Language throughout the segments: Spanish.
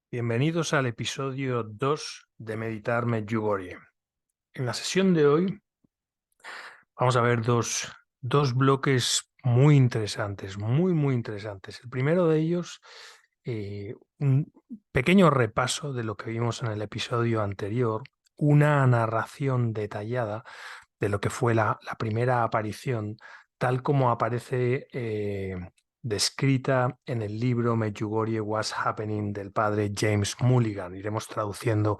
Bienvenidos al episodio 2 de Meditar Medjugorje. En la sesión de hoy vamos a ver dos bloques muy interesantes, muy interesantes. El primero de ellos, un pequeño repaso de lo que vimos en el episodio anterior, una narración detallada de lo que fue la primera aparición, tal como aparece descrita en el libro Medjugorje What's Happening del padre James Mulligan. Iremos traduciendo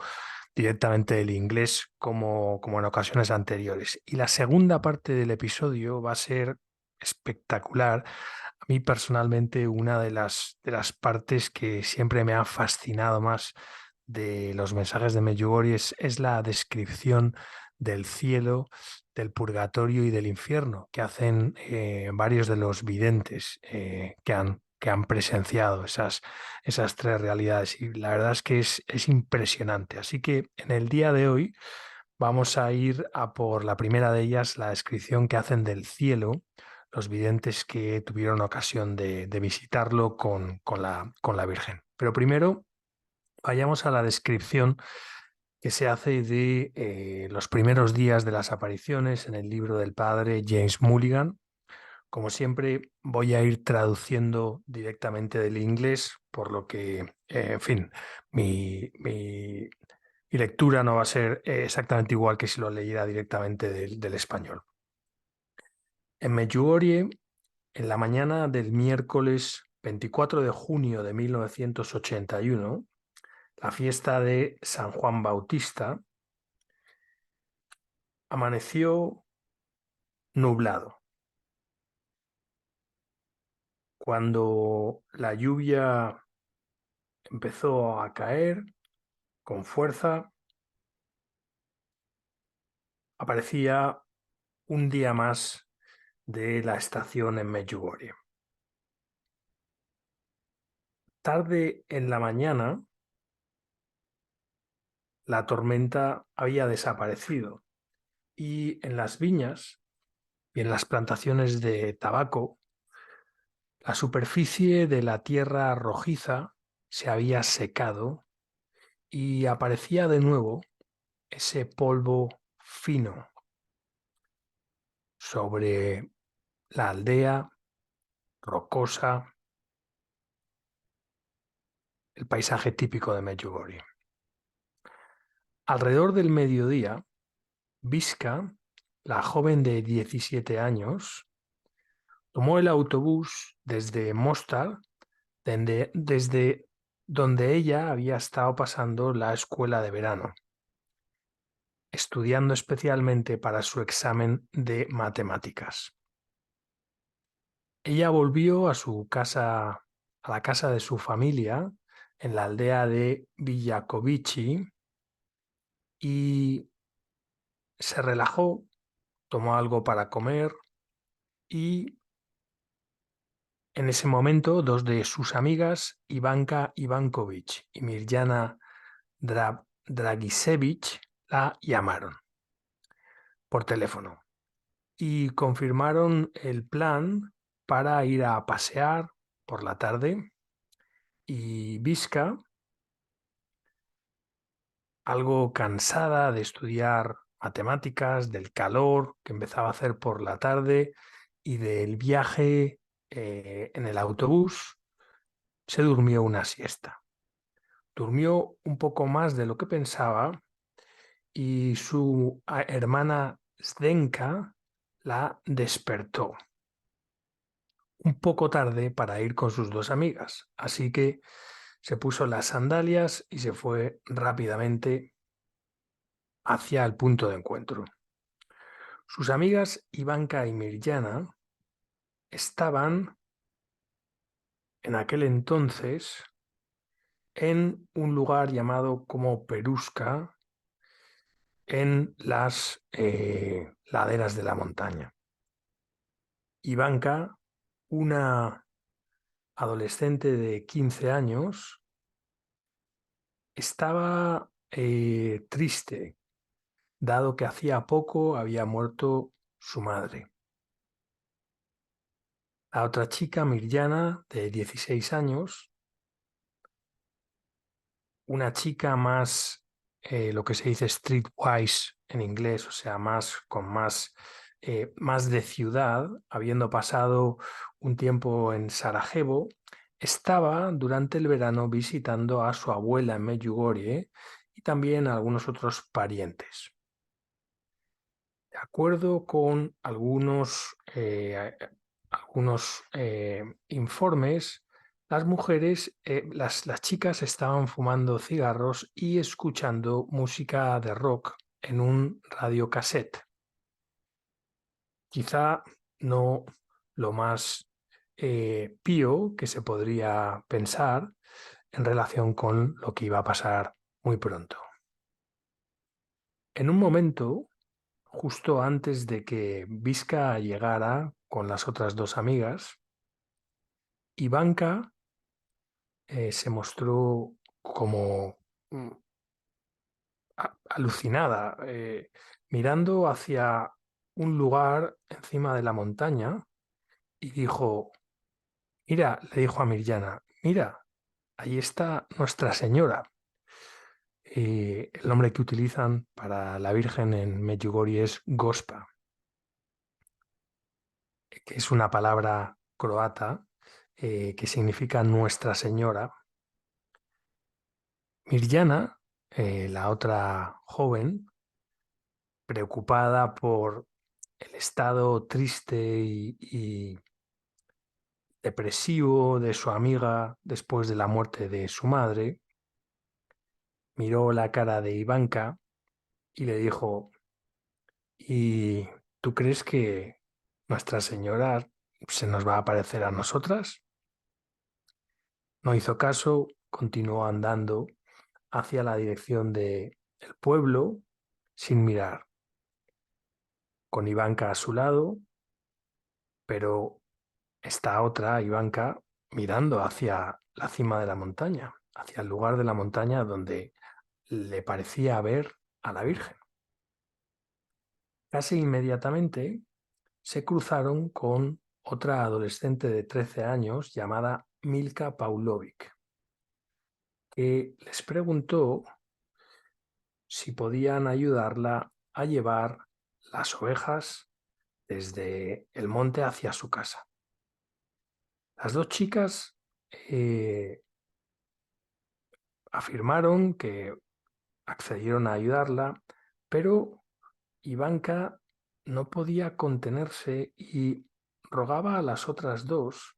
directamente del inglés como en ocasiones anteriores. Y la segunda parte del episodio va a ser espectacular. A mí personalmente una de las partes que siempre me ha fascinado más de los mensajes de Medjugorje es la descripción del cielo, del purgatorio y del infierno que hacen varios de los videntes que han presenciado esas tres realidades. Y la verdad es que es impresionante. Así que en el día de hoy vamos a ir a por la primera de ellas, la descripción que hacen del cielo los videntes que tuvieron ocasión de visitarlo con la Virgen. Pero primero vayamos a la descripción que se hace de los primeros días de las apariciones en el libro del padre James Mulligan. Como siempre, voy a ir traduciendo directamente del inglés, por lo que, en fin, mi lectura no va a ser exactamente igual que si lo leyera directamente del español. En Medjugorje, en la mañana del miércoles 24 de junio de 1981, la fiesta de San Juan Bautista, amaneció nublado. Cuando la lluvia empezó a caer con fuerza, aparecía un día más de la estación en Medjugorje. Tarde en la mañana, la tormenta había desaparecido y en las viñas y en las plantaciones de tabaco, la superficie de la tierra rojiza se había secado y aparecía de nuevo ese polvo fino sobre la aldea rocosa, el paisaje típico de Medjugorje. Alrededor del mediodía, Visca, la joven de 17 años, tomó el autobús desde Mostar, desde donde ella había estado pasando la escuela de verano, estudiando especialmente para su examen de matemáticas. Ella volvió a su casa, a la casa de su familia, en la aldea de Villakovici, y se relajó, tomó algo para comer y en ese momento dos de sus amigas, Ivanka Ivankovic y Mirjana Dragicevic, la llamaron por teléfono y confirmaron el plan para ir a pasear por la tarde, y Visca, algo cansada de estudiar matemáticas, del calor que empezaba a hacer por la tarde y del viaje en el autobús, se durmió una siesta. Durmió un poco más de lo que pensaba y su hermana Zdenka la despertó un poco tarde para ir con sus dos amigas, así que se puso las sandalias y se fue rápidamente hacia el punto de encuentro. Sus amigas Ivanka y Mirjana estaban en aquel entonces en un lugar llamado como Peruska, en las laderas de la montaña. Ivanka, una adolescente de 15 años, estaba triste, dado que hacía poco había muerto su madre. La otra chica, Mirjana, de 16 años, una chica más, lo que se dice streetwise en inglés, o sea, más de ciudad, habiendo pasado un tiempo en Sarajevo, estaba durante el verano visitando a su abuela en Medjugorje y también a algunos otros parientes. De acuerdo con algunos informes, las chicas estaban fumando cigarros y escuchando música de rock en un radiocassette. Quizá no lo más pío que se podría pensar en relación con lo que iba a pasar muy pronto. En un momento, justo antes de que Visca llegara con las otras dos amigas, Ivanka se mostró como alucinada, mirando hacia un lugar encima de la montaña y dijo, mira, le dijo a Mirjana, mira, ahí está Nuestra Señora. El nombre que utilizan para la Virgen en Medjugorje es Gospa, que es una palabra croata que significa Nuestra Señora. Mirjana, la otra joven, preocupada por el estado triste y depresivo de su amiga después de la muerte de su madre, miró la cara de Ivanka y le dijo, ¿y tú crees que Nuestra Señora se nos va a aparecer a nosotras? No hizo caso, continuó andando hacia la dirección del pueblo sin mirar, con Ivanka a su lado, pero esta otra, Ivanka, mirando hacia la cima de la montaña, hacia el lugar de la montaña donde le parecía ver a la Virgen. Casi inmediatamente se cruzaron con otra adolescente de 13 años llamada Milka Paulovic, que les preguntó si podían ayudarla a llevar las ovejas desde el monte hacia su casa. Las dos chicas afirmaron que accedieron a ayudarla, pero Ivanka no podía contenerse y rogaba a las otras dos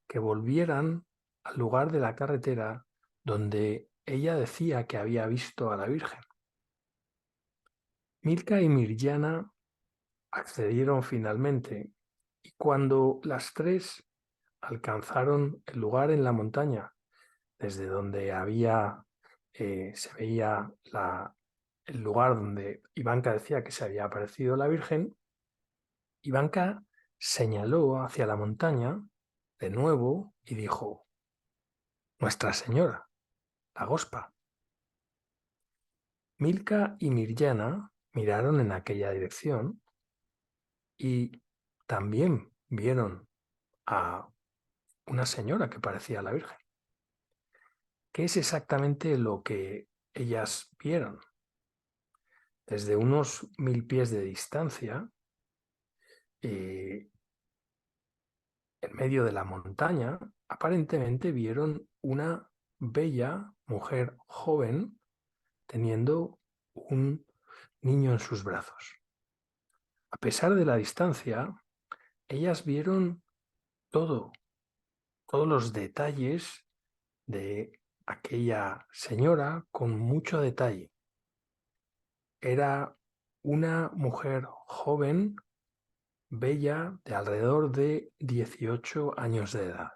que volvieran al lugar de la carretera donde ella decía que había visto a la Virgen. Milka y Mirjana accedieron finalmente y cuando las tres alcanzaron el lugar en la montaña desde donde se veía el lugar donde Ivanka decía que se había aparecido la Virgen, Ivanka señaló hacia la montaña de nuevo y dijo, Nuestra Señora, la Gospa. Milka y Mirjana miraron en aquella dirección y también vieron a una señora que parecía la Virgen. ¿Qué es exactamente lo que ellas vieron? Desde unos 1000 pies de distancia, en medio de la montaña, aparentemente vieron una bella mujer joven teniendo un niño en sus brazos. A pesar de la distancia, ellas vieron todo, todos los detalles de aquella señora con mucho detalle. Era una mujer joven, bella, de alrededor de 18 años de edad.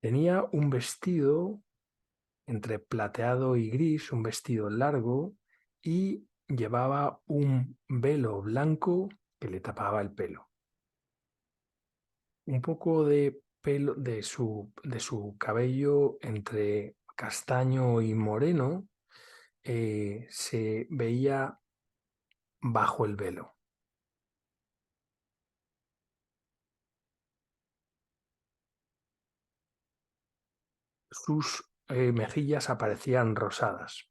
Tenía un vestido entre plateado y gris, un vestido largo, y llevaba un velo blanco que le tapaba el pelo. Un poco de pelo de su cabello entre castaño y moreno se veía bajo el velo. Sus mejillas aparecían rosadas.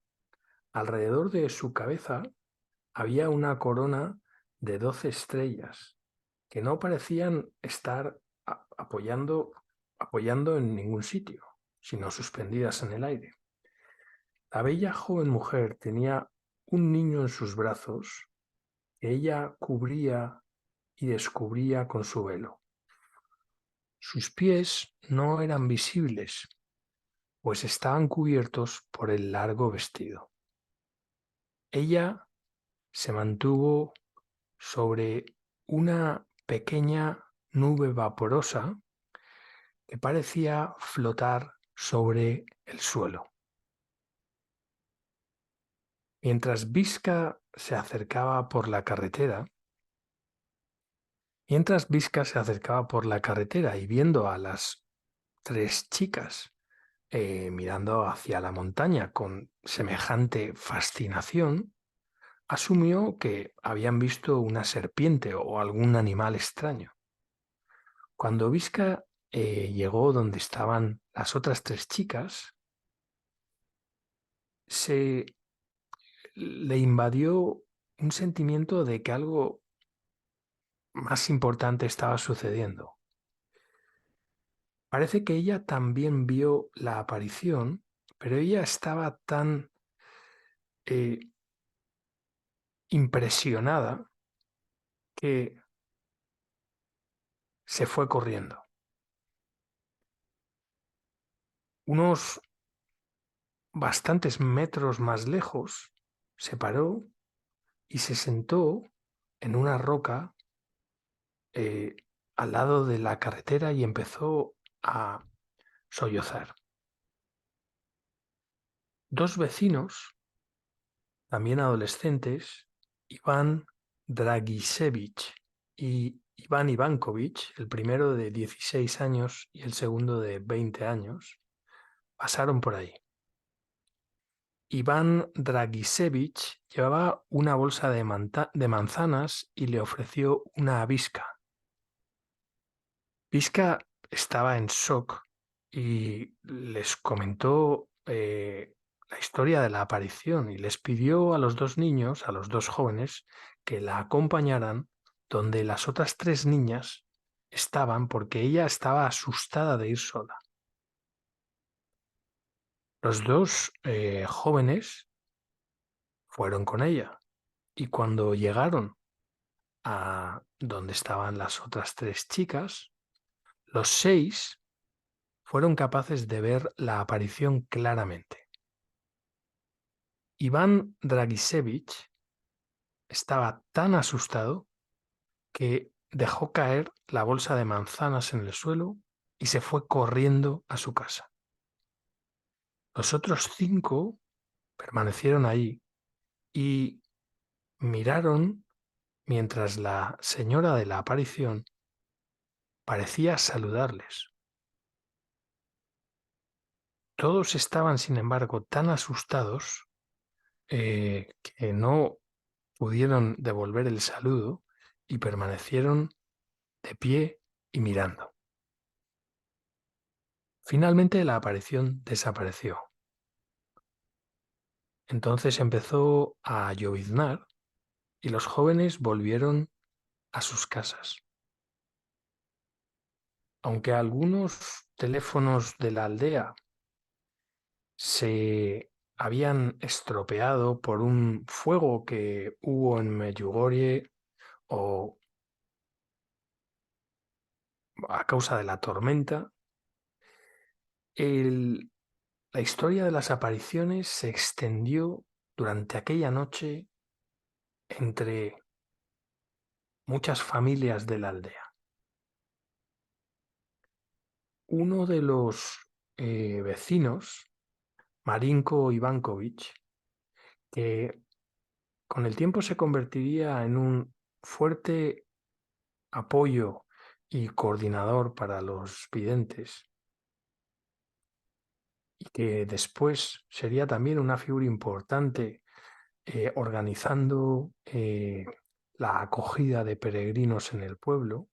Alrededor de su cabeza había una corona de 12 estrellas que no parecían estar apoyando en ningún sitio, sino suspendidas en el aire. La bella joven mujer tenía un niño en sus brazos que ella cubría y descubría con su velo. Sus pies no eran visibles, pues estaban cubiertos por el largo vestido. Ella se mantuvo sobre una pequeña nube vaporosa que parecía flotar sobre el suelo. Mientras Visca se acercaba por la carretera, y viendo a las tres chicas mirando hacia la montaña con semejante fascinación, asumió que habían visto una serpiente o algún animal extraño. Cuando Visca llegó donde estaban las otras tres chicas, le invadió un sentimiento de que algo más importante estaba sucediendo. Parece que ella también vio la aparición, pero ella estaba tan impresionada que se fue corriendo. Unos bastantes metros más lejos, se paró y se sentó en una roca eh, al lado de la carretera y empezó a sollozar. Dos vecinos, también adolescentes, Iván Dragisevich y Iván Ivankovich, el primero de 16 años y el segundo de 20 años, pasaron por ahí. Iván Dragisevich llevaba una bolsa de manzanas y le ofreció una a Visca. Visca estaba en shock y les comentó la historia de la aparición y les pidió a los dos niños, a los dos jóvenes, que la acompañaran donde las otras tres niñas estaban porque ella estaba asustada de ir sola. Los dos jóvenes fueron con ella y cuando llegaron a donde estaban las otras tres chicas, los seis fueron capaces de ver la aparición claramente. Iván Dragisevich estaba tan asustado que dejó caer la bolsa de manzanas en el suelo y se fue corriendo a su casa. Los otros cinco permanecieron allí y miraron mientras la señora de la aparición parecía saludarles. Todos estaban, sin embargo, tan asustados que no pudieron devolver el saludo y permanecieron de pie y mirando. Finalmente la aparición desapareció. Entonces empezó a lloviznar y los jóvenes volvieron a sus casas. Aunque algunos teléfonos de la aldea se habían estropeado por un fuego que hubo en Medjugorje o a causa de la tormenta, la historia de las apariciones se extendió durante aquella noche entre muchas familias de la aldea. Uno de los vecinos, Marinko Ivankovich, que con el tiempo se convertiría en un fuerte apoyo y coordinador para los videntes, y que después sería también una figura importante organizando la acogida de peregrinos en el pueblo,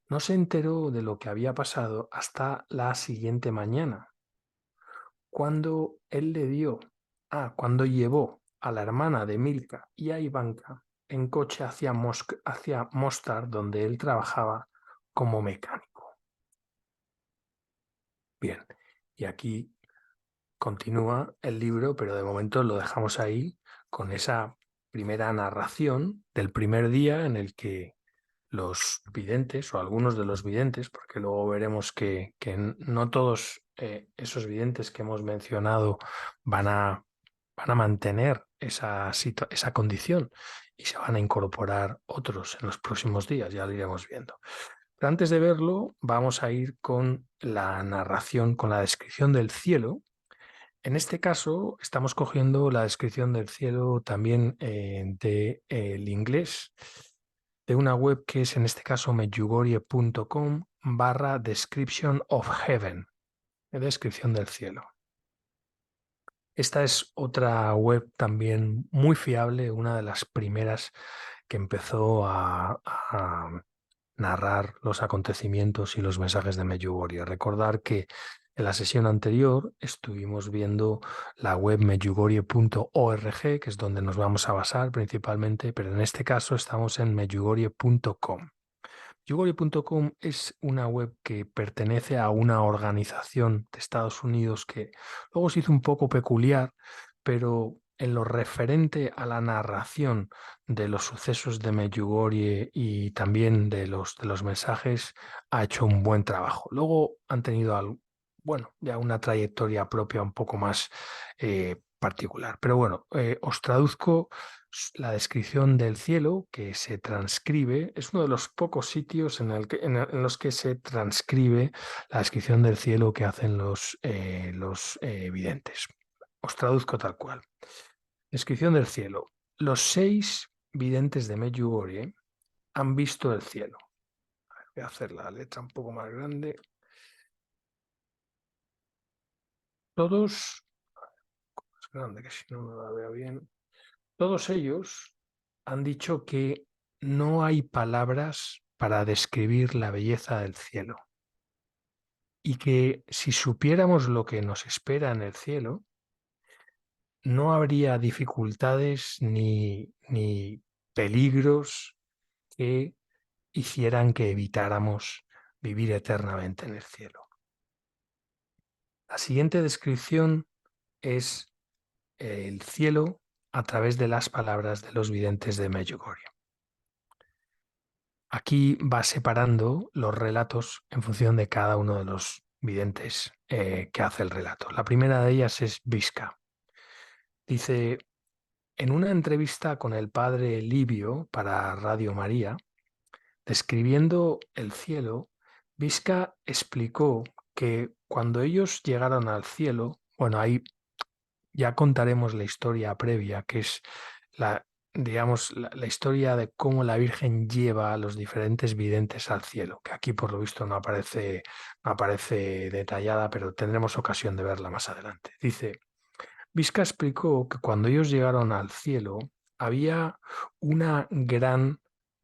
no se enteró de lo que había pasado hasta la siguiente mañana, cuando él le dio, cuando llevó a la hermana de Milka y a Ivanka en coche hacia Mostar, donde él trabajaba como mecánico. Bien, y aquí continúa el libro, pero de momento lo dejamos ahí con esa primera narración del primer día en el que los videntes o algunos de los videntes, porque luego veremos que no todos esos videntes que hemos mencionado van a mantener esa condición y se van a incorporar otros en los próximos días, ya lo iremos viendo. Pero antes de verlo, vamos a ir con la narración, con la descripción del cielo. En este caso, estamos cogiendo la descripción del cielo también del inglés, de una web que es en este caso medjugorje.com/description of heaven, descripción del cielo. Esta es otra web también muy fiable, una de las primeras que empezó a narrar los acontecimientos y los mensajes de Medjugorje. Recordar que en la sesión anterior estuvimos viendo la web medjugorje.org, que es donde nos vamos a basar principalmente, pero en este caso estamos en medjugorje.com. Medjugorje.com es una web que pertenece a una organización de Estados Unidos que luego se hizo un poco peculiar, pero en lo referente a la narración de los sucesos de Medjugorje y también de los mensajes, ha hecho un buen trabajo. Luego han tenido ya una trayectoria propia un poco más particular. Pero bueno, os traduzco la descripción del cielo que se transcribe. Es uno de los pocos sitios en los que se transcribe la descripción del cielo que hacen los videntes. Os traduzco tal cual. Descripción del cielo. Los 6 videntes de Medjugorje han visto el cielo. Voy a hacer la letra un poco más grande. Todos, más grande que si no la veo bien. Todos ellos han dicho que no hay palabras para describir la belleza del cielo y que si supiéramos lo que nos espera en el cielo, no habría dificultades ni peligros que hicieran que evitáramos vivir eternamente en el cielo. La siguiente descripción es el cielo a través de las palabras de los videntes de Medjugorje. Aquí va separando los relatos en función de cada uno de los videntes que hace el relato. La primera de ellas es Visca. Dice, en una entrevista con el padre Livio para Radio María, describiendo el cielo, Visca explicó que cuando ellos llegaron al cielo, bueno, ahí ya contaremos la historia previa, que es la historia de cómo la Virgen lleva a los diferentes videntes al cielo, que aquí por lo visto no aparece detallada, pero tendremos ocasión de verla más adelante. Dice, Visca explicó que cuando ellos llegaron al cielo había una gran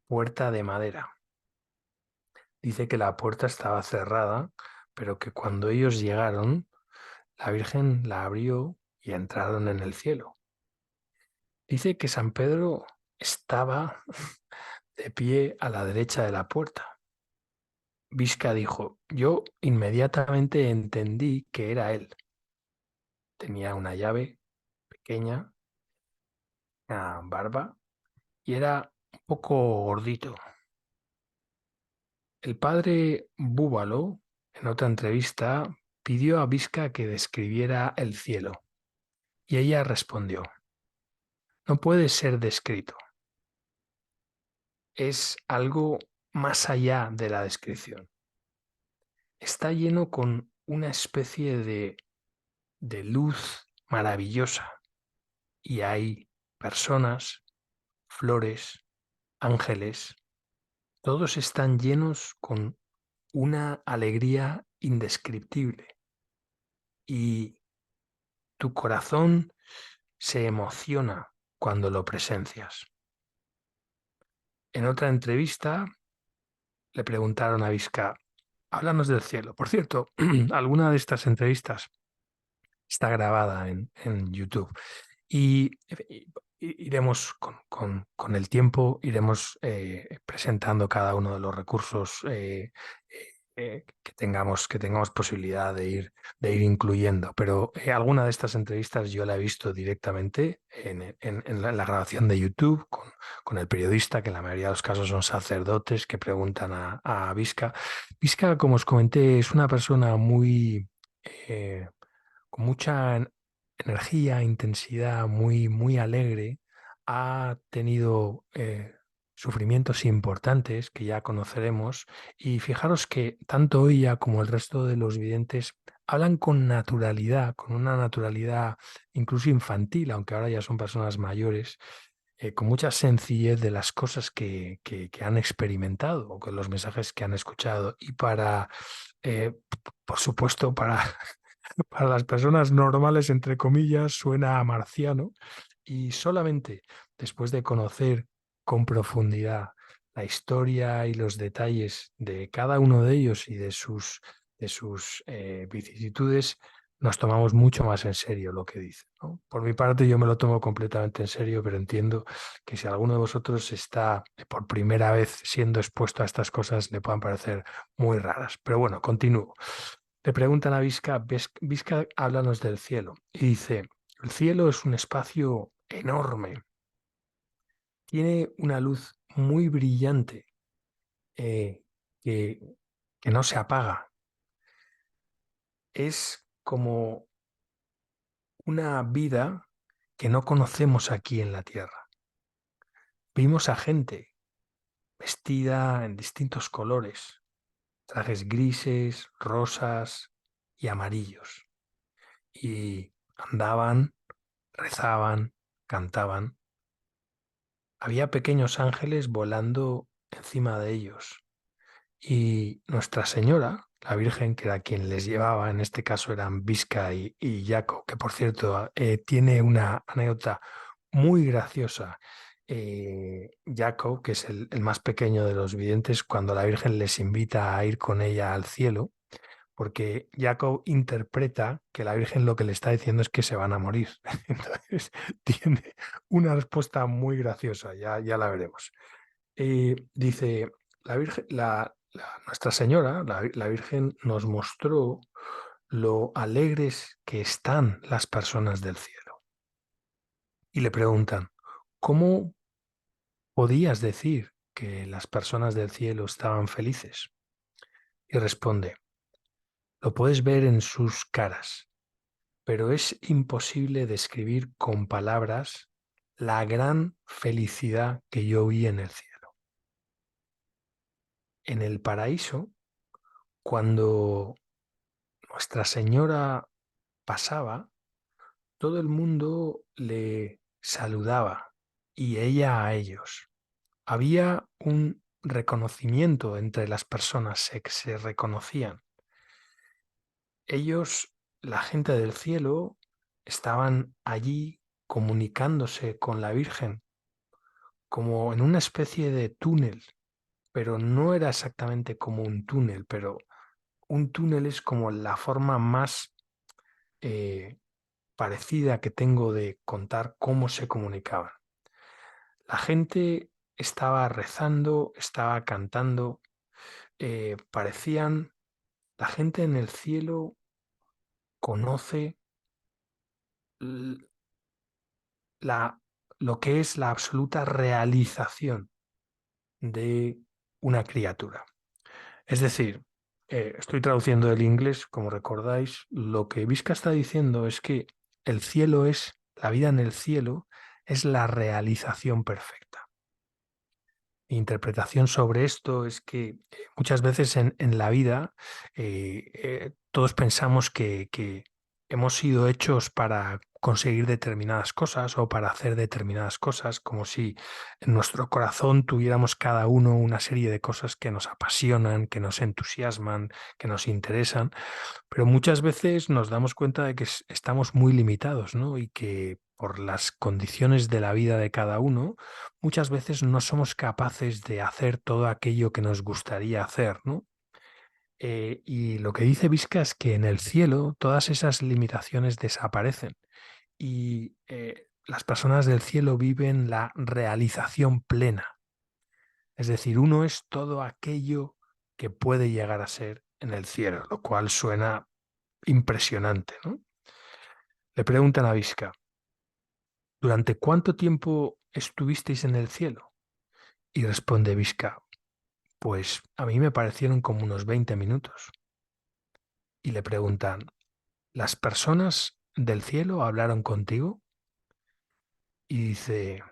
puerta de madera. Dice que la puerta estaba cerrada, pero que cuando ellos llegaron, la Virgen la abrió y entraron en el cielo. Dice que San Pedro estaba de pie a la derecha de la puerta. Visca dijo, yo inmediatamente entendí que era él. Tenía una llave pequeña, una barba y era un poco gordito. El padre Búbalo, en otra entrevista, pidió a Visca que describiera el cielo y ella respondió, no puede ser descrito. Es algo más allá de la descripción. Está lleno con una especie de luz maravillosa y hay personas, flores, ángeles, todos están llenos con una alegría indescriptible y tu corazón se emociona cuando lo presencias. En otra entrevista le preguntaron a Visca, háblanos del cielo. Por cierto, alguna de estas entrevistas está grabada en YouTube. Y iremos con el tiempo, iremos presentando cada uno de los recursos que tengamos posibilidad de ir incluyendo. Pero alguna de estas entrevistas yo la he visto directamente en la grabación de YouTube con el periodista, que en la mayoría de los casos son sacerdotes que preguntan a Vizca. Vizca, como os comenté, es una persona eh, con mucha energía, intensidad, muy alegre. Ha tenido sufrimientos importantes que ya conoceremos, y fijaros que tanto ella como el resto de los videntes hablan con naturalidad, con una naturalidad incluso infantil, aunque ahora ya son personas mayores, con mucha sencillez de las cosas que han experimentado o con los mensajes que han escuchado. Y eh, por supuesto, para las personas normales, entre comillas, suena a marciano, y solamente después de conocer con profundidad la historia y los detalles de cada uno de ellos y de sus vicisitudes, nos tomamos mucho más en serio lo que dicen, ¿no? Por mi parte, yo me lo tomo completamente en serio, pero entiendo que si alguno de vosotros está por primera vez siendo expuesto a estas cosas, le puedan parecer muy raras. Pero bueno, continúo. Le preguntan a Vizca, Vizca, háblanos del cielo. Y dice, el cielo es un espacio enorme, tiene una luz muy brillante eh, que, que no se apaga. Es como una vida que no conocemos aquí en la tierra. Vimos a gente vestida en distintos colores, trajes grises, rosas y amarillos, y andaban, rezaban, cantaban. Había pequeños ángeles volando encima de ellos, y Nuestra Señora, la Virgen, que era quien les llevaba, en este caso eran Vizca y Jaco, que por cierto tiene una anécdota muy graciosa. Jaco, que es el más pequeño de los videntes, cuando la Virgen les invita a ir con ella al cielo, porque Jacob interpreta que la Virgen lo que le está diciendo es que se van a morir. Entonces tiene una respuesta muy graciosa, ya la veremos. Dice, la Virgen, Nuestra Señora, la Virgen nos mostró lo alegres que están las personas del cielo. Y le preguntan, ¿cómo podías decir que las personas del cielo estaban felices? Y responde, lo puedes ver en sus caras, pero es imposible describir con palabras la gran felicidad que yo vi en el cielo. En el paraíso, cuando Nuestra Señora pasaba, todo el mundo le saludaba y ella a ellos. Había un reconocimiento entre las personas, se reconocían. Ellos, la gente del cielo, estaban allí comunicándose con la Virgen como en una especie de túnel, pero no era exactamente como un túnel, pero un túnel es como la forma más eh, parecida que tengo de contar cómo se comunicaban. La gente estaba rezando, estaba cantando, parecían, la gente en el cielo conoce l- la, lo que es la absoluta realización de una criatura. Es decir, estoy traduciendo del inglés, como recordáis, lo que Vizca está diciendo es que la vida en el cielo es la realización perfecta. Mi interpretación sobre esto es que muchas veces en la vida todos pensamos que hemos sido hechos para conseguir determinadas cosas o para hacer determinadas cosas, como si en nuestro corazón tuviéramos cada uno una serie de cosas que nos apasionan, que nos entusiasman, que nos interesan, pero muchas veces nos damos cuenta de que estamos muy limitados, ¿no? Y que por las condiciones de la vida de cada uno, muchas veces no somos capaces de hacer todo aquello que nos gustaría hacer, ¿no? Y lo que dice Vizca es que en el cielo todas esas limitaciones desaparecen y las personas del cielo viven la realización plena. Es decir, uno es todo aquello que puede llegar a ser en el cielo, lo cual suena impresionante, ¿no? Le preguntan a Vizca, ¿durante cuánto tiempo estuvisteis en el cielo? Y responde Vizca, pues a mí me parecieron como unos 20 minutos. Y le preguntan, ¿las personas del cielo hablaron contigo? Y dice,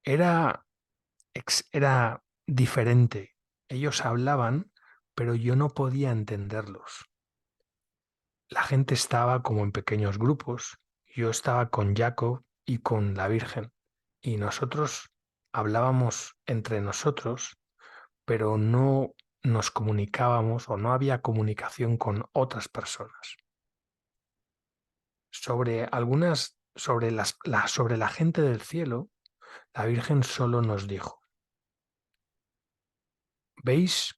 era, era diferente. Ellos hablaban, pero yo no podía entenderlos. La gente estaba como en pequeños grupos. Yo estaba con Jacob y con la Virgen. Y nosotros hablábamos entre nosotros, pero no nos comunicábamos o no había comunicación con otras personas. Sobre la gente del cielo, la Virgen solo nos dijo, ¿veis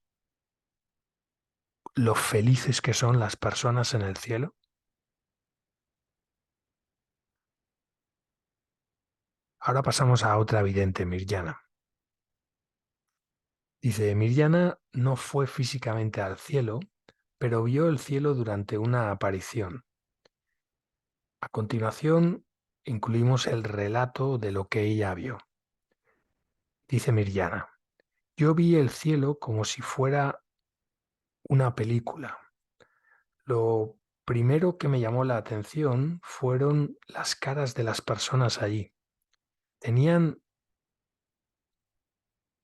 lo felices que son las personas en el cielo? Ahora pasamos a otra vidente, Mirjana. Dice, Mirjana no fue físicamente al cielo, pero vio el cielo durante una aparición. A continuación, incluimos el relato de lo que ella vio. Dice Mirjana, yo vi el cielo como si fuera una película. Lo primero que me llamó la atención fueron las caras de las personas allí. Tenían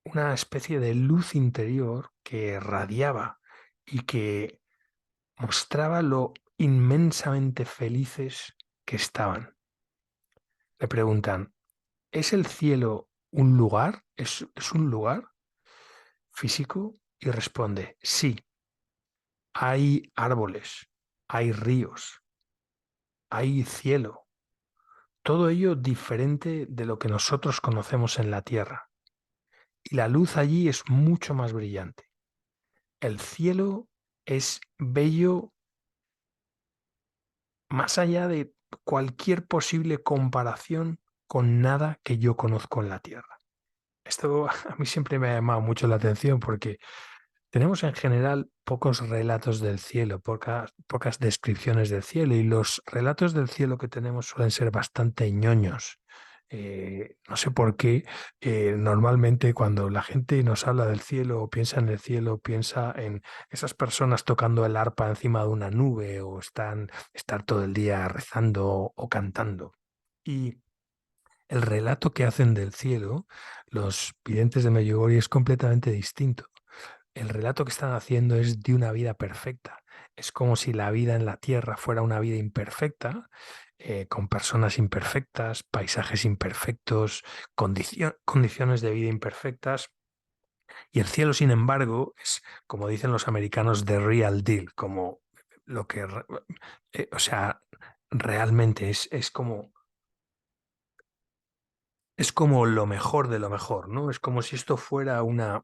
una especie de luz interior que radiaba y que mostraba lo inmensamente felices que estaban. Le preguntan, ¿es el cielo un lugar? ¿Es un lugar físico? Y responde, sí, hay árboles, hay ríos, hay cielo, todo ello diferente de lo que nosotros conocemos en la tierra. Y la luz allí es mucho más brillante. El cielo es bello más allá de cualquier posible comparación con nada que yo conozco en la tierra. Esto a mí siempre me ha llamado mucho la atención porque tenemos en general pocos relatos del cielo, pocas descripciones del cielo y los relatos del cielo que tenemos suelen ser bastante ñoños. No sé por qué, normalmente cuando la gente nos habla del cielo o piensa en el cielo, piensa en esas personas tocando el arpa encima de una nube o estar todo el día rezando o cantando. Y el relato que hacen del cielo, los videntes de Medjugorje, es completamente distinto. El relato que están haciendo es de una vida perfecta. Es como si la vida en la tierra fuera una vida imperfecta, con personas imperfectas, paisajes imperfectos, condiciones de vida imperfectas. Y el cielo, sin embargo, es, como dicen los americanos, the real deal, como lo que, o sea, realmente es como es como lo mejor de lo mejor, ¿no? Es como si esto fuera una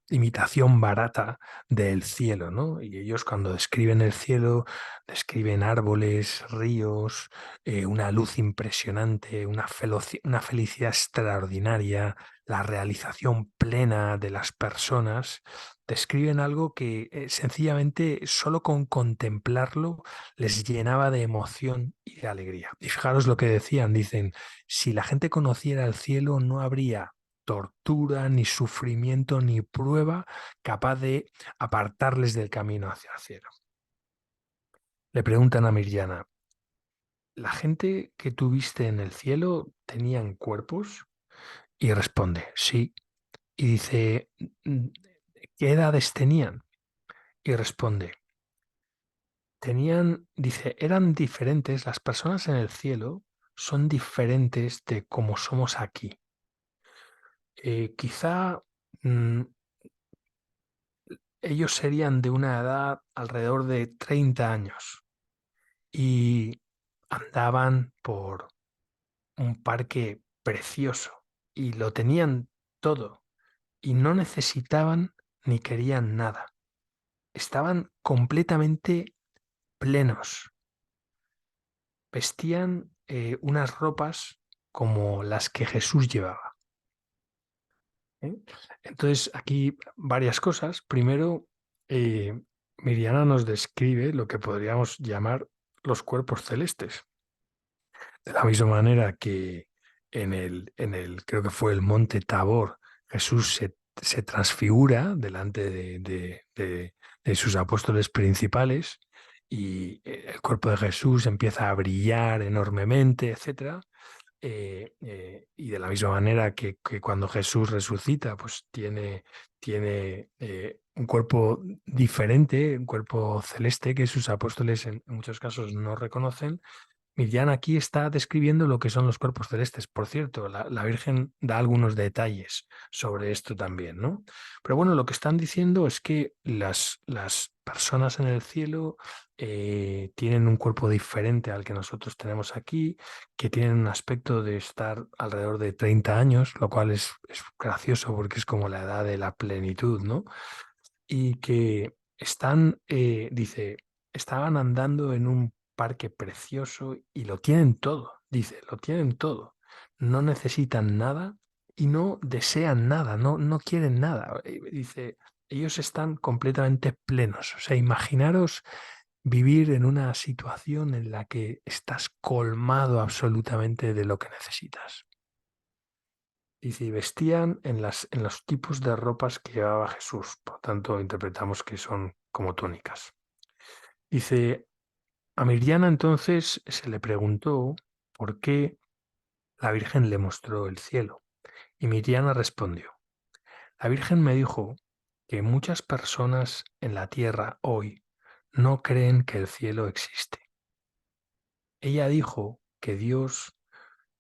imitación barata del cielo, ¿no? Y ellos cuando describen el cielo, describen árboles, ríos, una luz impresionante, una felicidad extraordinaria, la realización plena de las personas. Describen algo que sencillamente solo con contemplarlo les llenaba de emoción y de alegría. Y fijaros lo que decían, dicen, si la gente conociera el cielo, no habría tortura, ni sufrimiento, ni prueba capaz de apartarles del camino hacia el cielo. Le preguntan a Mirjana, ¿la gente que tuviste en el cielo tenían cuerpos? Y responde, sí. Y dice, ¿qué edades tenían? Y responde, dice, eran diferentes, las personas en el cielo son diferentes de como somos aquí. Quizá ellos serían de una edad alrededor de 30 años y andaban por un parque precioso y lo tenían todo y no necesitaban ni querían nada. estaban completamente plenos. Vestían unas ropas como las que Jesús llevaba. ¿Eh? Entonces, aquí varias cosas. Primero, eh, Miriana nos describe lo que podríamos llamar los cuerpos celestes. De la misma manera que creo que fue el monte Tabor, Jesús se transfigura delante de sus apóstoles principales y el cuerpo de Jesús empieza a brillar enormemente, etcétera. Y de la misma manera que cuando Jesús resucita, pues tiene un cuerpo diferente, un cuerpo celeste que sus apóstoles en muchos casos no reconocen. Miriam aquí está describiendo lo que son los cuerpos celestes. Por cierto, la Virgen da algunos detalles sobre esto también, ¿no? Pero bueno, lo que están diciendo es que las personas en el cielo tienen un cuerpo diferente al que nosotros tenemos aquí, que tienen un aspecto de estar alrededor de 30 años, lo cual es gracioso porque es como la edad de la plenitud, ¿no? Y que dice, estaban andando en un parque precioso y lo tienen todo, dice, lo tienen todo. No necesitan nada y no desean nada, no quieren nada. Dice, ellos están completamente plenos. O sea, imaginaros vivir en una situación en la que estás colmado absolutamente de lo que necesitas. Dice, y vestían en los tipos de ropas que llevaba Jesús. Por tanto, interpretamos que son como túnicas. Dice, a Miriana entonces se le preguntó por qué la Virgen le mostró el cielo. Y Miriana respondió, la Virgen me dijo que muchas personas en la tierra hoy no creen que el cielo existe. Ella dijo que Dios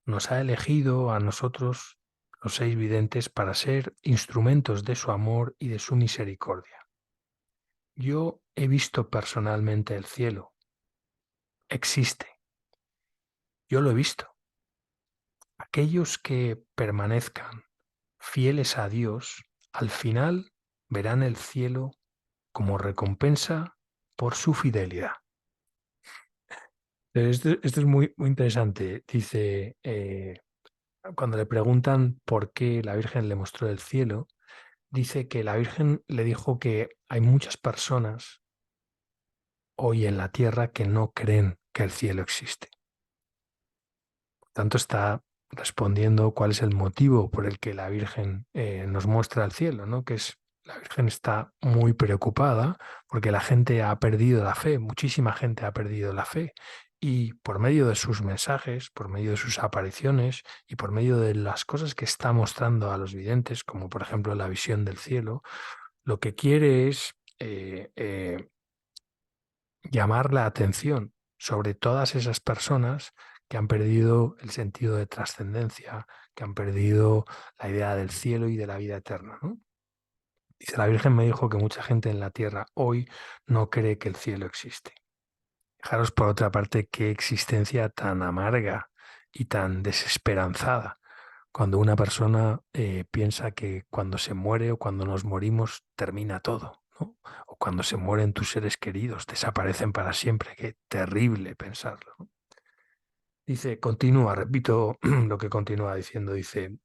nos ha elegido a nosotros, los 6 videntes, para ser instrumentos de su amor y de su misericordia. Yo he visto personalmente el cielo. Existe. Yo lo he visto. Aquellos que permanezcan fieles a Dios, al final verán el cielo como recompensa por su fidelidad. Esto es muy interesante. Dice, cuando le preguntan por qué la Virgen le mostró el cielo, dice que la Virgen le dijo que hay muchas personas hoy en la tierra que no creen que el cielo existe. Por tanto, está respondiendo cuál es el motivo por el que la Virgen nos muestra el cielo, ¿no? Que es, la Virgen está muy preocupada porque la gente ha perdido la fe, muchísima gente ha perdido la fe. Y por medio de sus mensajes, por medio de sus apariciones y por medio de las cosas que está mostrando a los videntes, como por ejemplo la visión del cielo, lo que quiere es llamar la atención sobre todas esas personas que han perdido el sentido de trascendencia, que han perdido la idea del cielo y de la vida eterna, ¿no? Dice, la Virgen me dijo que mucha gente en la tierra hoy no cree que el cielo existe. Fijaros por otra parte qué existencia tan amarga y tan desesperanzada cuando una persona piensa que cuando se muere o cuando nos morimos termina todo, ¿no? O cuando se mueren tus seres queridos, desaparecen para siempre. Qué terrible pensarlo, ¿no? Dice, continúa, repito lo que continúa diciendo, dice,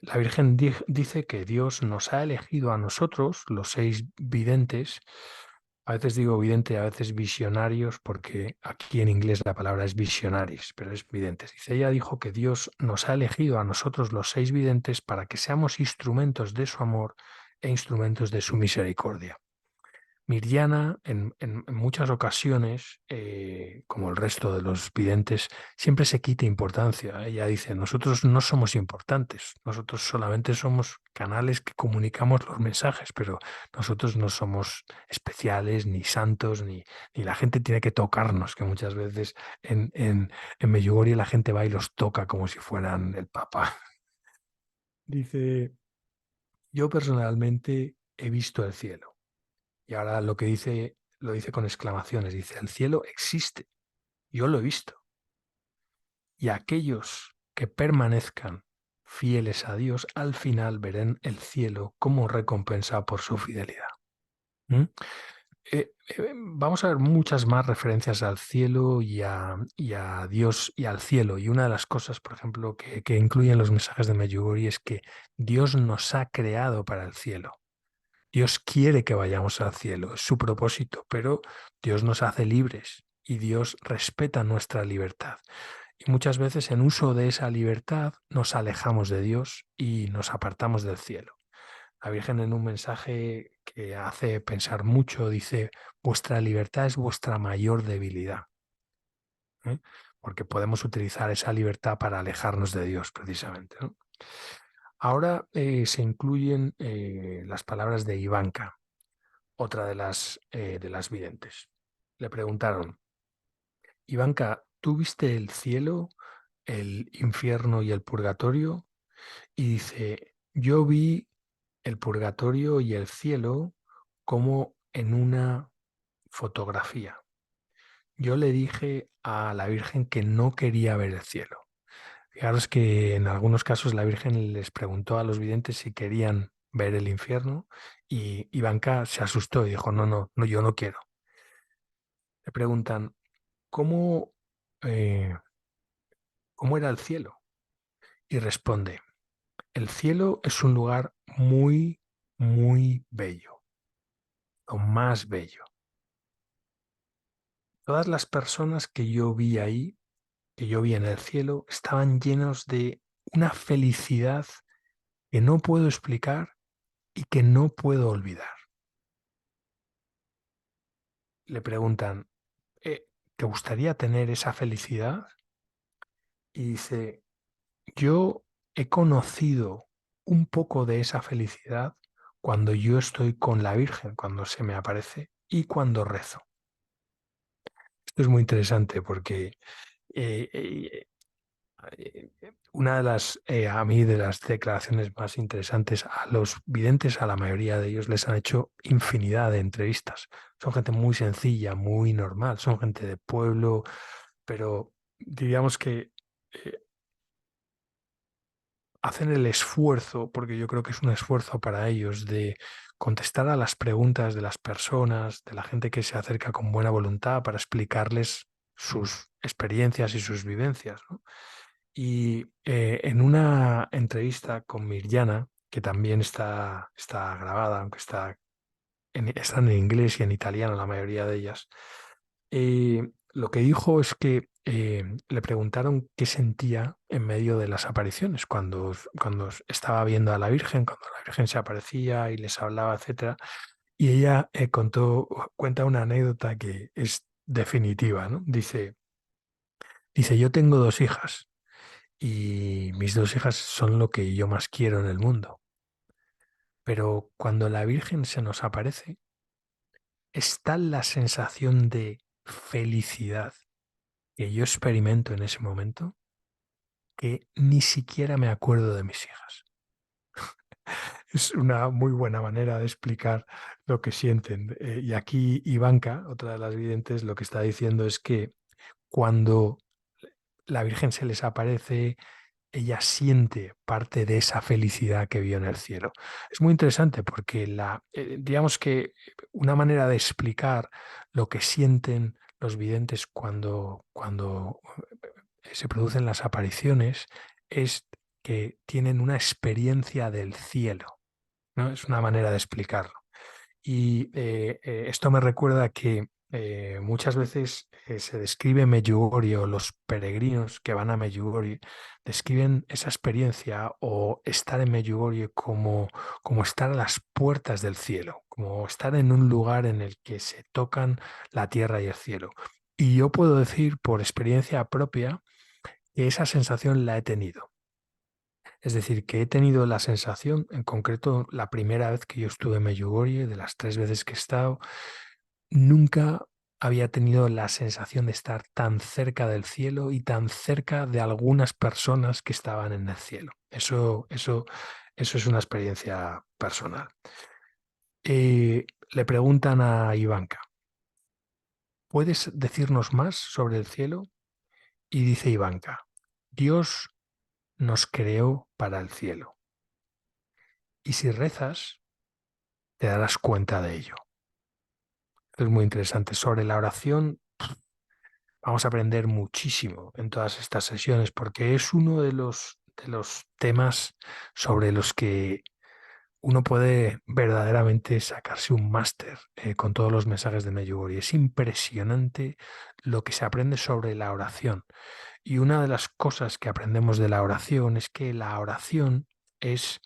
la Virgen dice que Dios nos ha elegido a nosotros, los 6 videntes, a veces digo vidente, a veces visionarios, porque aquí en inglés la palabra es visionaries, pero es videntes. Dice, ella dijo que Dios nos ha elegido a nosotros, los 6 videntes, para que seamos instrumentos de su amor e instrumentos de su misericordia. Mirjana, en muchas ocasiones, como el resto de los videntes, siempre se quita importancia. Ella dice, nosotros no somos importantes, nosotros solamente somos canales que comunicamos los mensajes, pero nosotros no somos especiales, ni santos, ni la gente tiene que tocarnos, que muchas veces en Medjugorje la gente va y los toca como si fueran el Papa. Dice, yo personalmente he visto el cielo. Y ahora lo que dice, lo dice con exclamaciones. Dice, el cielo existe. Yo lo he visto. Y aquellos que permanezcan fieles a Dios, al final verán el cielo como recompensa por su fidelidad. ¿Mm? Vamos a ver muchas más referencias al cielo y a Dios y al cielo. Y una de las cosas, por ejemplo, que incluyen los mensajes de Medjugorje es que Dios nos ha creado para el cielo. Dios quiere que vayamos al cielo, es su propósito, pero Dios nos hace libres y Dios respeta nuestra libertad. Y muchas veces en uso de esa libertad nos alejamos de Dios y nos apartamos del cielo. La Virgen en un mensaje que hace pensar mucho dice, vuestra libertad es vuestra mayor debilidad, ¿eh? Porque podemos utilizar esa libertad para alejarnos de Dios precisamente, ¿no? Ahora se incluyen las palabras de Ivanka, otra de las videntes. Le preguntaron, Ivanka, ¿tú viste el cielo, el infierno y el purgatorio? Y dice, yo vi el purgatorio y el cielo como en una fotografía. Yo le dije a la Virgen que no quería ver el cielo. Fijaros que en algunos casos la Virgen les preguntó a los videntes si querían ver el infierno y Ivanka se asustó y dijo, no, no, no, yo no quiero. Le preguntan, ¿cómo, eh, cómo era el cielo? Y responde, el cielo es un lugar muy, muy bello, lo más bello. Todas las personas que yo vi ahí, que yo vi en el cielo, estaban llenos de una felicidad que no puedo explicar y que no puedo olvidar. Le preguntan, "Eh, ¿te gustaría tener esa felicidad?" Y dice, yo he conocido un poco de esa felicidad cuando yo estoy con la Virgen, cuando se me aparece y cuando rezo. Esto es muy interesante porque eh, eh, una de a mí, de las declaraciones más interesantes a los videntes, a la mayoría de ellos les han hecho infinidad de entrevistas. Son gente muy sencilla, muy normal, son gente de pueblo, pero diríamos que eh, hacen el esfuerzo, porque yo creo que es un esfuerzo para ellos, de contestar a las preguntas de las personas, de la gente que se acerca con buena voluntad para explicarles sus experiencias y sus vivencias, ¿no? Y en una entrevista con Mirjana, que también está grabada, aunque están en inglés y en italiano la mayoría de ellas, lo que dijo es que le preguntaron qué sentía en medio de las apariciones, cuando estaba viendo a la Virgen, cuando la Virgen se aparecía y les hablaba, etcétera. Y ella cuenta una anécdota que es definitiva, ¿no? Dice, yo tengo dos hijas y mis dos hijas son lo que yo más quiero en el mundo. Pero cuando la Virgen se nos aparece, es tal la sensación de felicidad que yo experimento en ese momento que ni siquiera me acuerdo de mis hijas. Es una muy buena manera de explicar lo que sienten. Y aquí Ivanka, otra de las videntes, lo que está diciendo es que cuando la Virgen se les aparece, ella siente parte de esa felicidad que vio en el cielo. Es muy interesante porque digamos que una manera de explicar lo que sienten los videntes cuando se producen las apariciones es que tienen una experiencia del cielo, ¿no? Es una manera de explicarlo. Y esto me recuerda que muchas veces se describe Medjugorje o los peregrinos que van a Medjugorje describen esa experiencia o estar en Medjugorje como estar a las puertas del cielo, como estar en un lugar en el que se tocan la tierra y el cielo. Y yo puedo decir por experiencia propia que esa sensación la he tenido. Es decir, que he tenido la sensación, en concreto la primera vez que yo estuve en Medjugorje, de las 3 veces que he estado, nunca había tenido la sensación de estar tan cerca del cielo y tan cerca de algunas personas que estaban en el cielo. Eso es una experiencia personal. Le preguntan a Ivanka, ¿puedes decirnos más sobre el cielo? Y dice Ivanka, Dios nos creó para el cielo. Y si rezas, te darás cuenta de ello. Es muy interesante. Sobre la oración vamos a aprender muchísimo en todas estas sesiones porque es uno de los temas sobre los que uno puede verdaderamente sacarse un máster con todos los mensajes de Medjugorje. Es impresionante lo que se aprende sobre la oración. Y una de las cosas que aprendemos de la oración es que la oración es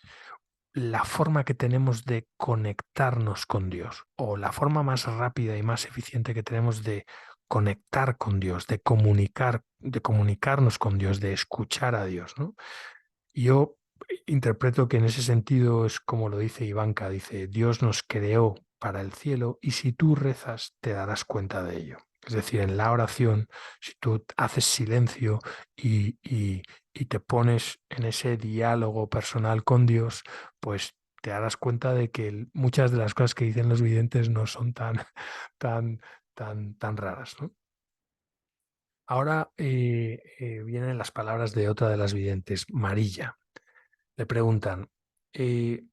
la forma que tenemos de conectarnos con Dios, o la forma más rápida y más eficiente que tenemos de conectar con Dios, de comunicarnos con Dios, de escuchar a Dios, ¿no? Yo interpreto que en ese sentido es como lo dice Ivanka, dice, Dios nos creó para el cielo y si tú rezas te darás cuenta de ello. Es decir, en la oración, si tú haces silencio y te pones en ese diálogo personal con Dios, pues te darás cuenta de que muchas de las cosas que dicen los videntes no son tan, tan raras, ¿no? Ahora vienen las palabras de otra de las videntes, Marilla. Le preguntan, eh,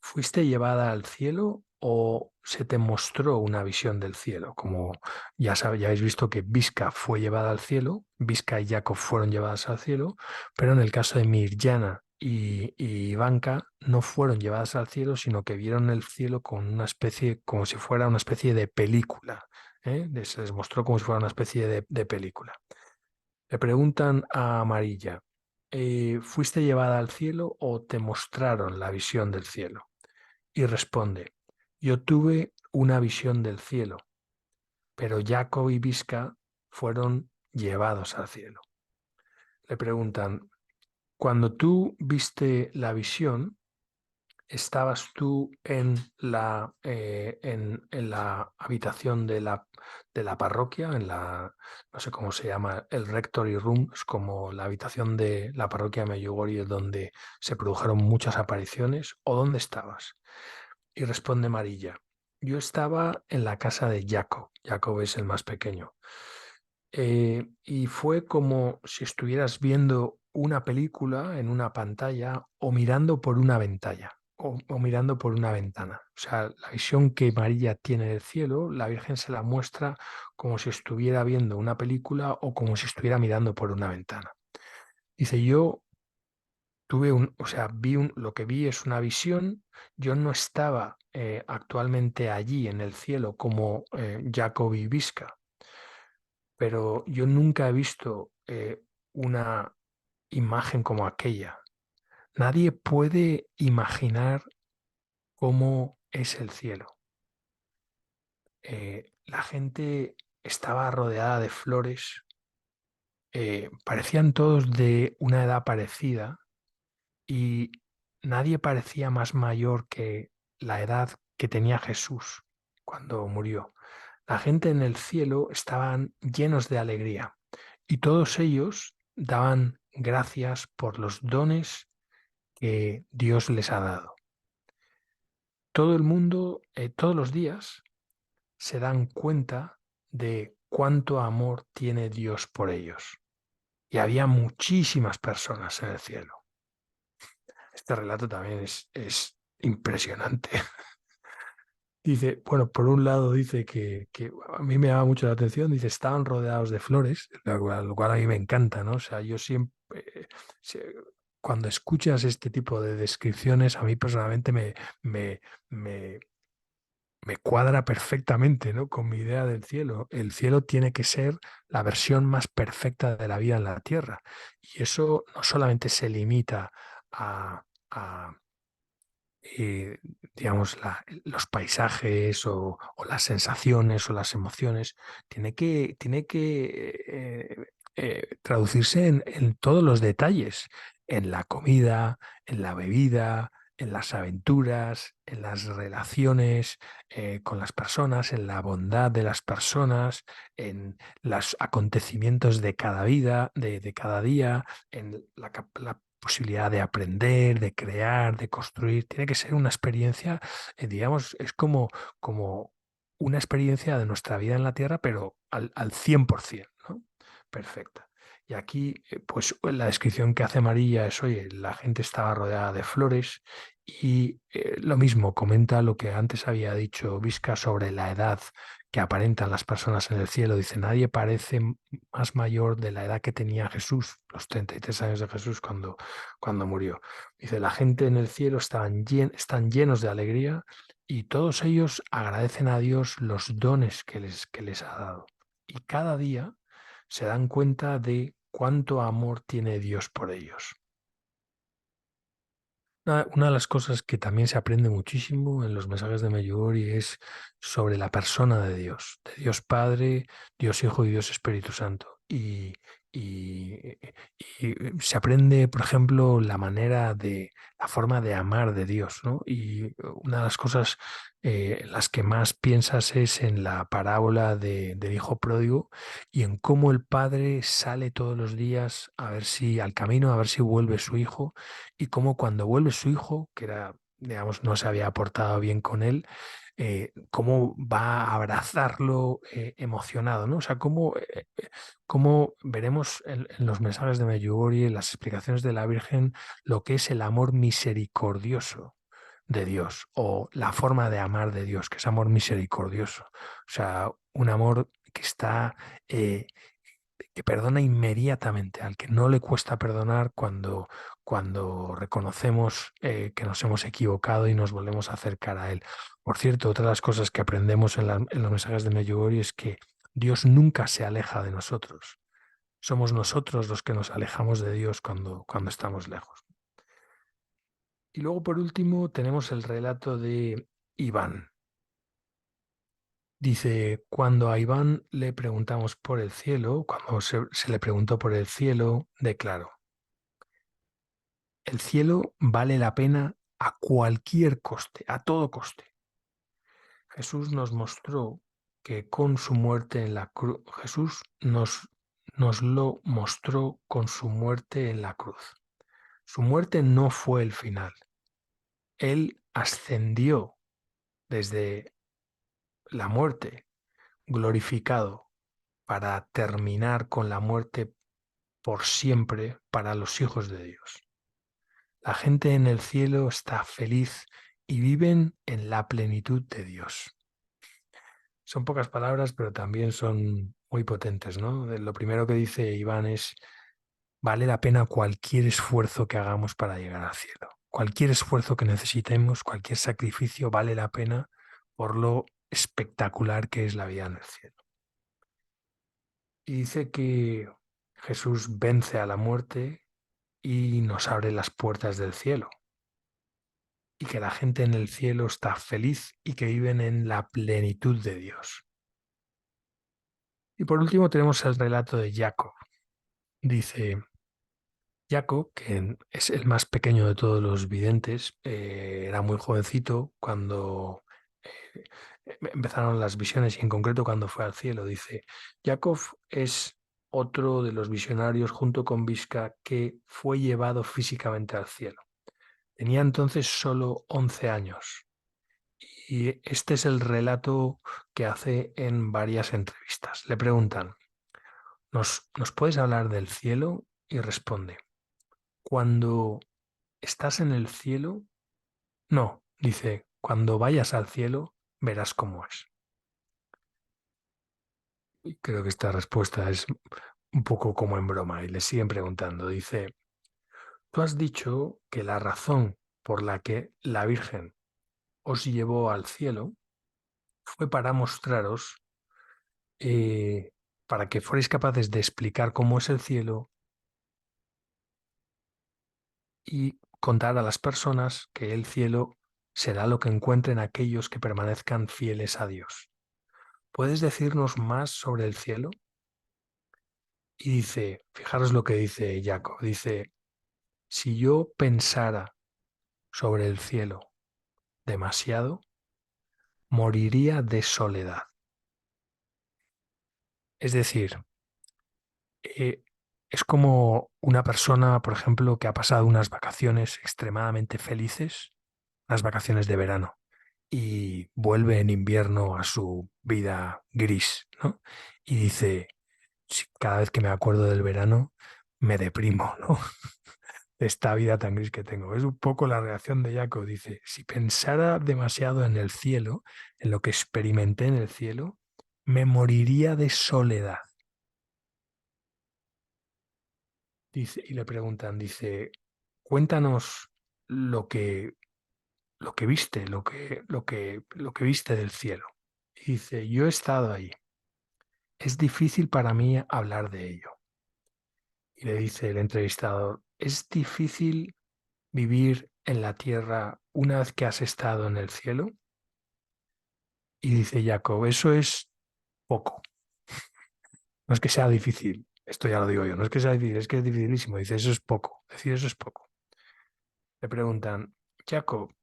¿fuiste llevada al cielo o se te mostró una visión del cielo? Como ya habéis visto que Visca fue llevada al cielo, Visca y Jacob fueron llevadas al cielo, pero en el caso de Mirjana y Ivanka no fueron llevadas al cielo, sino que vieron el cielo con una especie, como si fuera una especie de película. Se les mostró como si fuera una especie de película. Le preguntan a Amarilla, ¿fuiste llevada al cielo o te mostraron la visión del cielo? Y responde, yo tuve una visión del cielo, pero Jacob y Visca fueron llevados al cielo. Le preguntan, cuando tú viste la visión, ¿estabas tú en la habitación de la parroquia, no sé cómo se llama, el Rectory Room, es como la habitación de la parroquia de Medjugorje donde se produjeron muchas apariciones, o dónde estabas? Y responde Marilla, yo estaba en la casa de Jacob, Jacob es el más pequeño, y fue como si estuvieras viendo una película en una pantalla o mirando por una ventana. O mirando por una ventana. O sea, la visión que María tiene del cielo, la Virgen se la muestra como si estuviera viendo una película o como si estuviera mirando por una ventana. Dice, yo o sea, lo que vi es una visión. Yo no estaba actualmente allí en el cielo como Jacob y Visca, pero yo nunca he visto una imagen como aquella. Nadie puede imaginar cómo es el cielo. La gente estaba rodeada de flores, parecían todos de una edad parecida y nadie parecía más mayor que la edad que tenía Jesús cuando murió. La gente en el cielo estaban llenos de alegría y todos ellos daban gracias por los dones que Dios les ha dado. Todo el mundo, todos los días, se dan cuenta de cuánto amor tiene Dios por ellos. Y había muchísimas personas en el cielo. Este relato también es impresionante. Dice, bueno, por un lado dice que a mí me llama mucho la atención, dice, estaban rodeados de flores, lo cual a mí me encanta, ¿no? O sea, yo siempre, se- cuando escuchas este tipo de descripciones, a mí personalmente me, me, me cuadra perfectamente, ¿no? Con mi idea del cielo. El cielo tiene que ser la versión más perfecta de la vida en la tierra. Y eso no solamente se limita a eh, digamos, los paisajes o las sensaciones o las emociones, tiene que traducirse en todos los detalles, en la comida, en la bebida, en las aventuras, en las relaciones con las personas, en la bondad de las personas, en los acontecimientos de cada vida, de cada día, en la posibilidad de aprender, de crear, de construir. Tiene que ser una experiencia, digamos, es como una experiencia de nuestra vida en la Tierra, pero al 100%, ¿no? Perfecta. Y aquí, pues la descripción que hace María es, oye, la gente estaba rodeada de flores y lo mismo, comenta lo que antes había dicho Visca sobre la edad que aparentan las personas en el cielo. Dice, nadie parece más mayor de la edad que tenía Jesús, los 33 años de Jesús cuando murió. Dice, la gente en el cielo están llenos de alegría y todos ellos agradecen a Dios los dones que les ha dado. Y cada día se dan cuenta de cuánto amor tiene Dios por ellos. Una de las cosas que también se aprende muchísimo en los mensajes de Medjugorje es sobre la persona de Dios Padre, Dios Hijo y Dios Espíritu Santo. Y- y se aprende, por ejemplo, la forma de amar de Dios, ¿no? Y una de las cosas en las que más piensas es en la parábola del hijo pródigo y en cómo el padre sale todos los días al camino, a ver si vuelve su hijo y cómo cuando vuelve su hijo, que era, digamos, no se había portado bien con él, cómo va a abrazarlo emocionado, ¿no? O sea, cómo veremos en los mensajes de Medjugorje, en las explicaciones de la Virgen, lo que es el amor misericordioso de Dios o la forma de amar de Dios, que es amor misericordioso. O sea, un amor que está que perdona inmediatamente, al que no le cuesta perdonar cuando reconocemos que nos hemos equivocado y nos volvemos a acercar a Él. Por cierto, otra de las cosas que aprendemos en los mensajes de Medjugorje es que Dios nunca se aleja de nosotros. Somos nosotros los que nos alejamos de Dios cuando estamos lejos. Y luego, por último, tenemos el relato de Iván. Dice, cuando a Iván le preguntamos por el cielo, cuando se le preguntó por el cielo, declaró, el cielo vale la pena a cualquier coste, a todo coste. Jesús nos mostró que con su muerte en la cruz, nos lo mostró con su muerte en la cruz. Su muerte no fue el final. Él ascendió desde la muerte, glorificado, para terminar con la muerte por siempre para los hijos de Dios. La gente en el cielo está feliz y viven en la plenitud de Dios. Son pocas palabras, pero también son muy potentes, ¿no? Lo primero que dice Iván es, vale la pena cualquier esfuerzo que hagamos para llegar al cielo. Cualquier esfuerzo que necesitemos, cualquier sacrificio vale la pena por lo espectacular que es la vida en el cielo. Y dice que Jesús vence a la muerte y nos abre las puertas del cielo. Y que la gente en el cielo está feliz y que viven en la plenitud de Dios. Y por último tenemos el relato de Jacob. Dice Jacob, que es el más pequeño de todos los videntes, era muy jovencito cuando empezaron las visiones y en concreto cuando fue al cielo. Dice, Jacob es otro de los visionarios junto con Visca que fue llevado físicamente al cielo. Tenía entonces solo 11 años. Y este es el relato que hace en varias entrevistas. Le preguntan, ¿nos puedes hablar del cielo? Y responde, cuando estás en el cielo, no, dice, cuando vayas al cielo verás cómo es. Y creo que esta respuesta es un poco como en broma y le siguen preguntando. Dice, tú has dicho que la razón por la que la Virgen os llevó al cielo fue para mostraros eh, para que fuerais capaces de explicar cómo es el cielo y contar a las personas que el cielo será lo que encuentren aquellos que permanezcan fieles a Dios. ¿Puedes decirnos más sobre el cielo? Y dice, fijaros lo que dice Jacob, dice, si yo pensara sobre el cielo demasiado, moriría de soledad. Es decir, eh, es como una persona, por ejemplo, que ha pasado unas vacaciones extremadamente felices, unas vacaciones de verano, y vuelve en invierno a su vida gris, ¿no? Y dice, cada vez que me acuerdo del verano, me deprimo, ¿no? De esta vida tan gris que tengo. Es un poco la reacción de Jacob. Dice, si pensara demasiado en el cielo, en lo que experimenté en el cielo, me moriría de soledad. Dice, y le preguntan, dice, cuéntanos lo que viste, lo que viste del cielo. Y dice, yo he estado ahí. Es difícil para mí hablar de ello. Y le dice el entrevistador, es difícil vivir en la tierra una vez que has estado en el cielo. Y dice Jacob, eso es poco. No es que sea difícil, esto ya lo digo yo, no es que sea difícil, es que es dificilísimo. Dice, eso es poco. Decir eso es poco. Le preguntan, Jacob,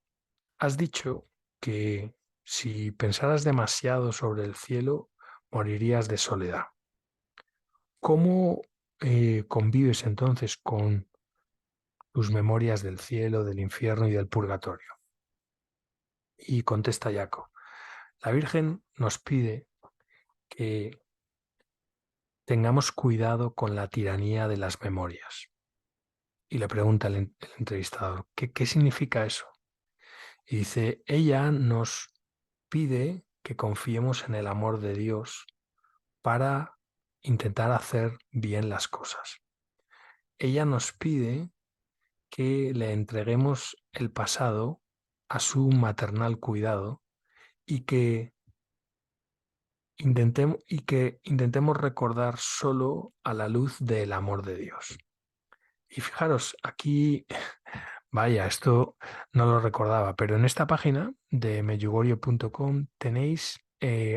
has dicho que si pensaras demasiado sobre el cielo, morirías de soledad. ¿Cómo convives entonces con tus memorias del cielo, del infierno y del purgatorio? Y contesta Jacob, la Virgen nos pide que tengamos cuidado con la tiranía de las memorias. Y le pregunta el entrevistador, ¿qué significa eso? Y dice, ella nos pide que confiemos en el amor de Dios para intentar hacer bien las cosas. Ella nos pide que le entreguemos el pasado a su maternal cuidado y y que intentemos recordar solo a la luz del amor de Dios. Y fijaros, aquí, vaya, esto no lo recordaba, pero en esta página de medjugorje.com tenéis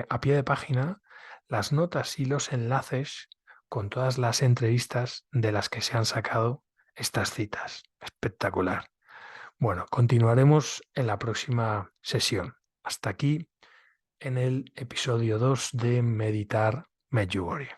a pie de página las notas y los enlaces con todas las entrevistas de las que se han sacado estas citas. Espectacular. Bueno, continuaremos en la próxima sesión. Hasta aquí en el episodio 2 de Meditar Medjugorje.